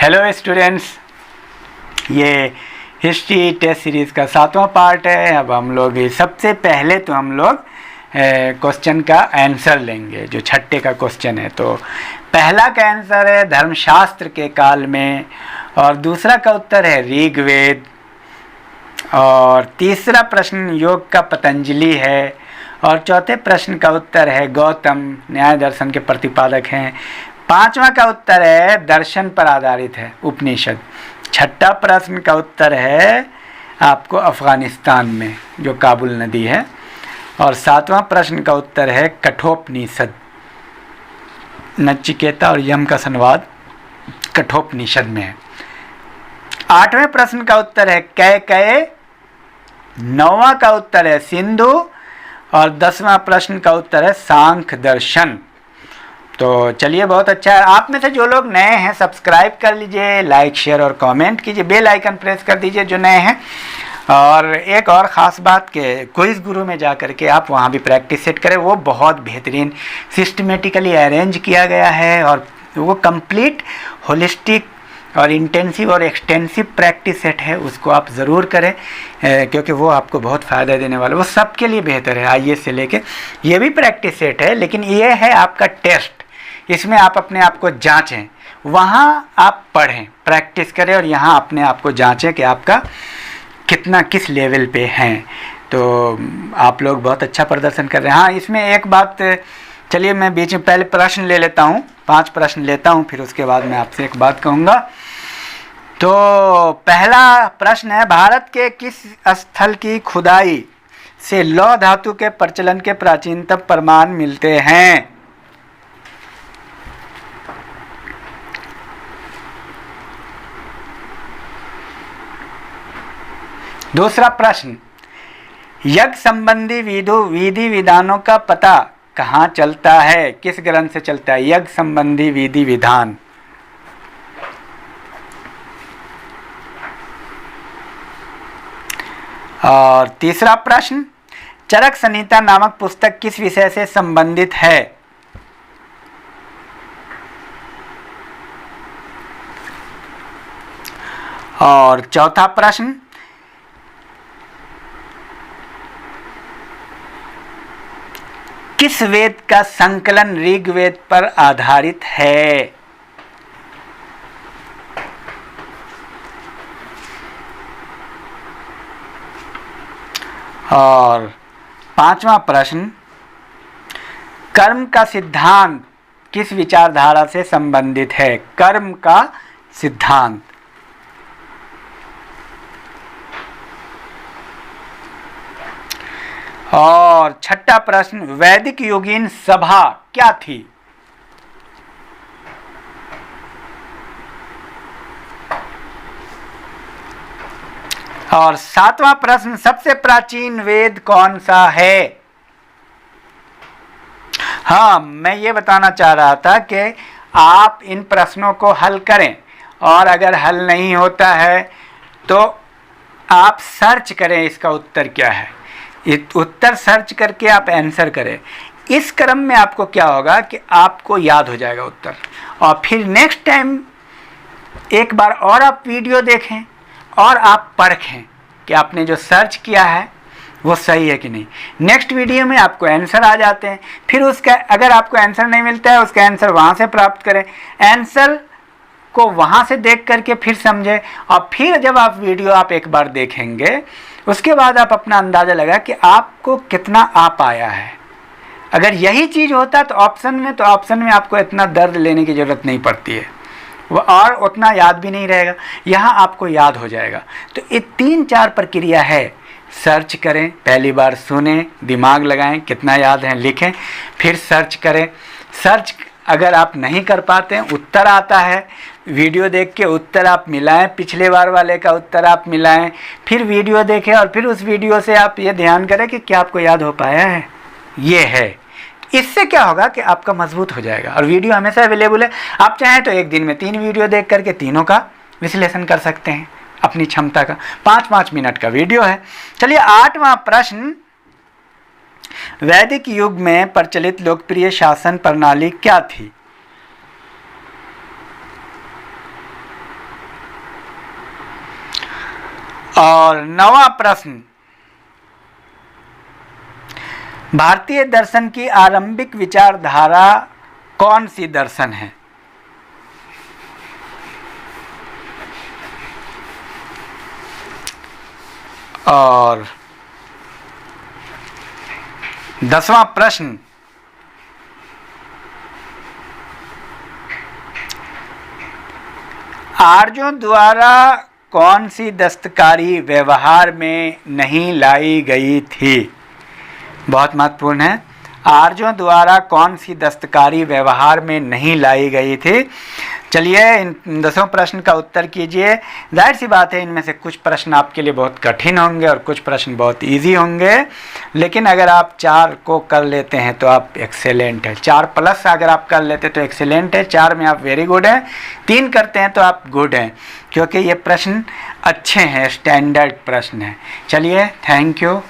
Hello students, ये history test series का 7वां part है। अब हम लोग सबसे पहले तो हम लोग क्वेश्चन का आंसर लेंगे, जो छठे का क्वेश्चन है। तो पहला का आंसर है धर्मशास्त्र के काल में, और दूसरा का उत्तर है ऋग्वेद, और तीसरा प्रश्न योग का पतंजलि है, और चौथे प्रश्न का उत्तर है गौतम न्याय दर्शन के प्रतिपादक हैं। पांचवा का उत्तर है दर्शन पर आधारित है उपनिषद। छठा प्रश्न का उत्तर है आपको अफगानिस्तान में जो काबुल नदी है, और सातवां प्रश्न का उत्तर है कठोपनिषद। नचिकेता और यम का संवाद कठोपनिषद में है। आठवें प्रश्न का उत्तर है कैकेय। नौवां का उत्तर है सिंधु, और 10वां प्रश्न का उत्तर है सांख्य दर्शन। तो चलिए, बहुत अच्छा है। आप में से जो लोग नए हैं सब्सक्राइब कर लीजिए, लाइक शेयर और कमेंट कीजिए, बेल आइकन प्रेस कर दीजिए जो नए हैं। और एक और ख़ास बात के क्विज़ गुरु में जा कर के आप वहाँ भी प्रैक्टिस सेट करें। वो बहुत बेहतरीन सिस्टमेटिकली अरेंज किया गया है, और वो कंप्लीट होलिस्टिक और इंटेंसिव और एक्सटेंसिव प्रैक्टिस सेट है। उसको आप ज़रूर करें, क्योंकि वो आपको बहुत फ़ायदा देने वाला है। वो सबके लिए बेहतर है, IAS से लेके। ये भी प्रैक्टिस सेट है, लेकिन ये है आपका टेस्ट। इसमें आप अपने आप को जांचें, वहाँ आप पढ़ें, प्रैक्टिस करें, और यहाँ अपने आप को जांचें कि आपका कितना किस लेवल पे हैं। तो आप लोग बहुत अच्छा प्रदर्शन कर रहे हैं। हाँ, इसमें एक बात, चलिए मैं बीच में पहले प्रश्न ले लेता हूँ, 5 प्रश्न लेता हूँ, फिर उसके बाद मैं आपसे एक बात कहूँगा। तो पहला प्रश्न है, भारत के किस स्थल की खुदाई से लौह धातु के प्रचलन के प्राचीनतम प्रमाण मिलते हैं? दूसरा प्रश्न, यज्ञ संबंधी विधि विधानों का पता कहाँ चलता है? किस ग्रंथ से चलता है यज्ञ संबंधी विधि विधान? और तीसरा प्रश्न, चरक संहिता नामक पुस्तक किस विषय से संबंधित है? और चौथा प्रश्न, किस वेद का संकलन ऋग्वेद पर आधारित है? और पांचवा प्रश्न, कर्म का सिद्धांत किस विचारधारा से संबंधित है? कर्म का सिद्धांत। और छठा प्रश्न, वैदिक योगीन सभा क्या थी? और सातवां प्रश्न, सबसे प्राचीन वेद कौन सा है? हाँ, मैं ये बताना चाह रहा था कि आप इन प्रश्नों को हल करें, और अगर हल नहीं होता है तो आप सर्च करें इसका उत्तर क्या है। उत्तर सर्च करके आप आंसर करें। इस क्रम में आपको क्या होगा कि आपको याद हो जाएगा उत्तर, और फिर नेक्स्ट टाइम एक बार और आप वीडियो देखें और आप परखें कि आपने जो सर्च किया है वो सही है कि नहीं। नेक्स्ट वीडियो में आपको आंसर आ जाते हैं, फिर उसका अगर आपको आंसर नहीं मिलता है उसका आंसर वहाँ से प्राप्त करें, आंसर को वहाँ से देख करके फिर समझें, और फिर जब आप वीडियो आप एक बार देखेंगे उसके बाद आप अपना अंदाज़ा लगा कि आपको कितना आ पाया है। अगर यही चीज़ होता तो ऑप्शन में आपको इतना दर्द लेने की ज़रूरत नहीं पड़ती है, वो और उतना याद भी नहीं रहेगा। यहाँ आपको याद हो जाएगा। तो ये 3-4 प्रक्रिया है। सर्च करें, पहली बार सुनें, दिमाग लगाएं, कितना याद है लिखें, फिर सर्च करें। सर्च अगर आप नहीं कर पाते हैं, उत्तर आता है, वीडियो देख के उत्तर आप मिलाएं, पिछले बार वाले का उत्तर आप मिलाएं, फिर वीडियो देखें, और फिर उस वीडियो से आप ये ध्यान करें कि क्या आपको याद हो पाया है। ये है, इससे क्या होगा कि आपका मजबूत हो जाएगा। और वीडियो हमेशा अवेलेबल है, आप चाहें तो एक दिन में 3 वीडियो देख करके तीनों का विश्लेषण कर सकते हैं अपनी क्षमता का। 5-5 मिनट का वीडियो है। चलिए, 8वां प्रश्न, वैदिक युग में प्रचलित लोकप्रिय शासन प्रणाली क्या थी? और 9वां प्रश्न, भारतीय दर्शन की आरंभिक विचारधारा कौन सी दर्शन है? और 10वां प्रश्न, आर्यों द्वारा कौन सी दस्तकारी व्यवहार में नहीं लाई गई थी? बहुत महत्वपूर्ण है। आर्यों द्वारा कौन सी दस्तकारी व्यवहार में नहीं लाई गई थी? चलिए इन 10 प्रश्न का उत्तर कीजिए। जाहिर सी बात है इनमें से कुछ प्रश्न आपके लिए बहुत कठिन होंगे और कुछ प्रश्न बहुत इजी होंगे, लेकिन अगर आप 4 को कर लेते हैं तो आप एक्सेलेंट है। 4+ अगर आप कर लेते हैं तो एक्सेलेंट है, 4 में आप वेरी गुड हैं, 3 करते हैं तो आप गुड हैं, क्योंकि ये प्रश्न अच्छे हैं, स्टैंडर्ड प्रश्न हैं। चलिए, थैंक यू।